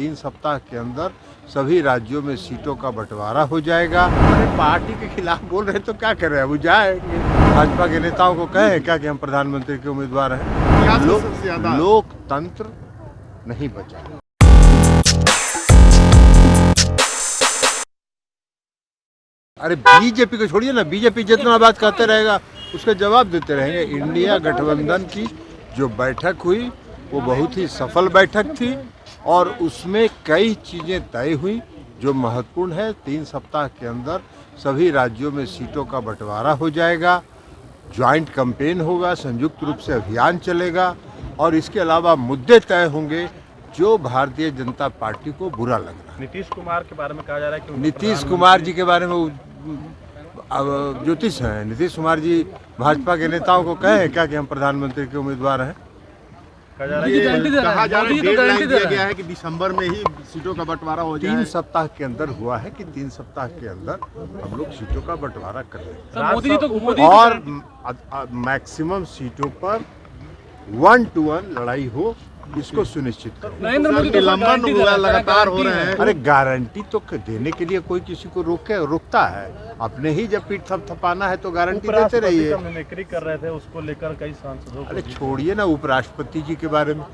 3 सप्ताह के अंदर सभी राज्यों में सीटों का बंटवारा हो जाएगा। अरे पार्टी के खिलाफ बोल रहे तो क्या कर रहे हैं, वो जाएंगे। भाजपा के नेताओं को कहे क्या कि हम प्रधानमंत्री के उम्मीदवार हैं। लोकतंत्र नहीं बचा। अरे बीजेपी को छोड़िए ना, बीजेपी जितना बात कहते रहेगा उसका जवाब देते रहेंगे। इंडिया गठबंधन की जो बैठक हुई वो बहुत ही सफल बैठक थी और उसमें कई चीज़ें तय हुई जो महत्वपूर्ण है। 3 सप्ताह के अंदर सभी राज्यों में सीटों का बंटवारा हो जाएगा, ज्वाइंट कैंपेन होगा, संयुक्त रूप से अभियान चलेगा और इसके अलावा मुद्दे तय होंगे जो भारतीय जनता पार्टी को बुरा लग रहा है। नीतीश कुमार के बारे में कहा जा रहा है कि नीतीश कुमार जी के बारे में ज्योतिष हैं। नीतीश कुमार जी भाजपा के नेताओं को कहे क्या कि हम प्रधानमंत्री के उम्मीदवार हैं। कहा जा रहा है डेडलाइन दिया गया है कि दिसंबर में ही सीटों का बंटवारा हो जाए। 3 सप्ताह के अंदर हुआ है कि 3 सप्ताह के अंदर हम लोग सीटों का बंटवारा कर रहे हैं और मैक्सिमम सीटों पर 1 to 1 लड़ाई हो, इसको सुनिश्चित करें। नरेंद्र मोदी निलंबन लगातार हो रहे हैं। अरे गारंटी तो देने के लिए कोई किसी को रोकता है। अपने ही जब पीठ थपथपाना है तो गारंटी देते रहिए। मिमिक्री कर रहे थे, उसको लेकर कई सांसदों अरे छोड़िए ना उपराष्ट्रपति जी के बारे में।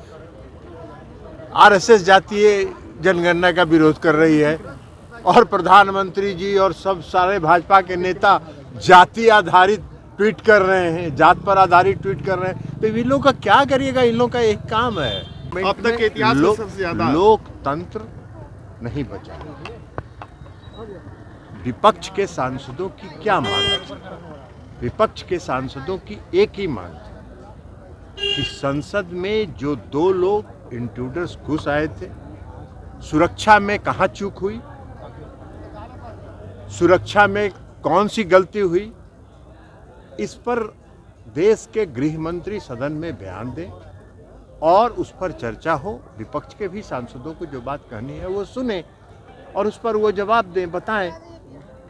आरएसएस जातीय जनगणना का विरोध कर रही है और प्रधानमंत्री जी और सब सारे भाजपा के नेता जाति आधारित ट्वीट कर रहे हैं, जात पर आधारित ट्वीट कर रहे हैं। तो इन लोगों का क्या करिएगा, इन लोगों का एक काम है। अब तक के इतिहास में सबसे ज्यादा लोकतंत्र नहीं बचा। विपक्ष के सांसदों की क्या मांग थी? विपक्ष के सांसदों की एक ही मांग थी कि संसद में जो 2 लोग इंट्रूडर्स घुस आए थे, सुरक्षा में कहां चूक हुई, सुरक्षा में कौन सी गलती हुई, इस पर देश के गृह मंत्री सदन में बयान दें और उस पर चर्चा हो। विपक्ष के भी सांसदों को जो बात कहनी है वो सुने और उस पर वो जवाब दें, बताएं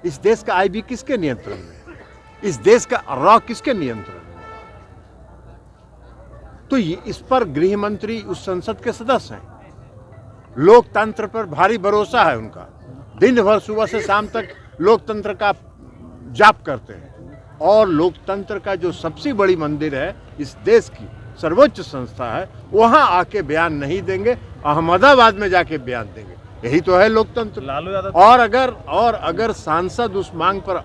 इस देश का आईबी किसके नियंत्रण में है, इस देश का रॉ किसके नियंत्रण में है। तो इस पर गृह मंत्री उस संसद के सदस्य हैं। लोकतंत्र पर भारी भरोसा है उनका। दिन भर सुबह से शाम तक लोकतंत्र का जाप करते हैं और लोकतंत्र का जो सबसे बड़ी मंदिर है, इस देश की सर्वोच्च संस्था है, वहां आके बयान नहीं देंगे, अहमदाबाद में जाके बयान देंगे। यही तो है लोकतंत्र। लालू यादव और अगर सांसद उस मांग पर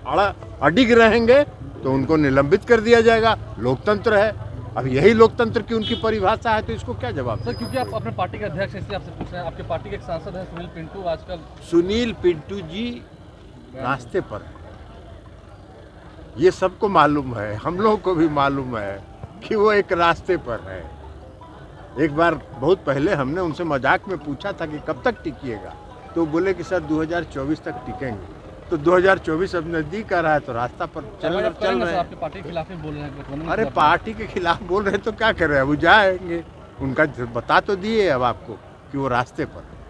अडिग रहेंगे तो उनको निलंबित कर दिया जाएगा। लोकतंत्र है। अब यही लोकतंत्र की उनकी परिभाषा है, तो इसको क्या जवाब सर? क्योंकि आप अपने पार्टी के अध्यक्ष, इसलिए आपसे पूछ रहे हैं। आपके पार्टी के एक सांसद हैं सुनील पिंटू, आजकल सुनील पिंटू जी रास्ते पर है। ये सबको मालूम है, हम लोगों को भी मालूम है कि वो एक रास्ते पर है। एक बार बहुत पहले हमने उनसे मजाक में पूछा था कि कब तक टिकिएगा, तो बोले कि सर 2024 तक टिकेंगे। तो 2024 अब नजदीक आ रहा है तो रास्ता पर चल रहे हैं। आपके पार्टी के खिलाफ ही बोल रहे हैं। अरे पार्टी के खिलाफ बोल रहे हैं तो क्या कर रहे हैं, वो जाएंगे। उनका बता तो दिए अब आपको कि वो रास्ते पर है।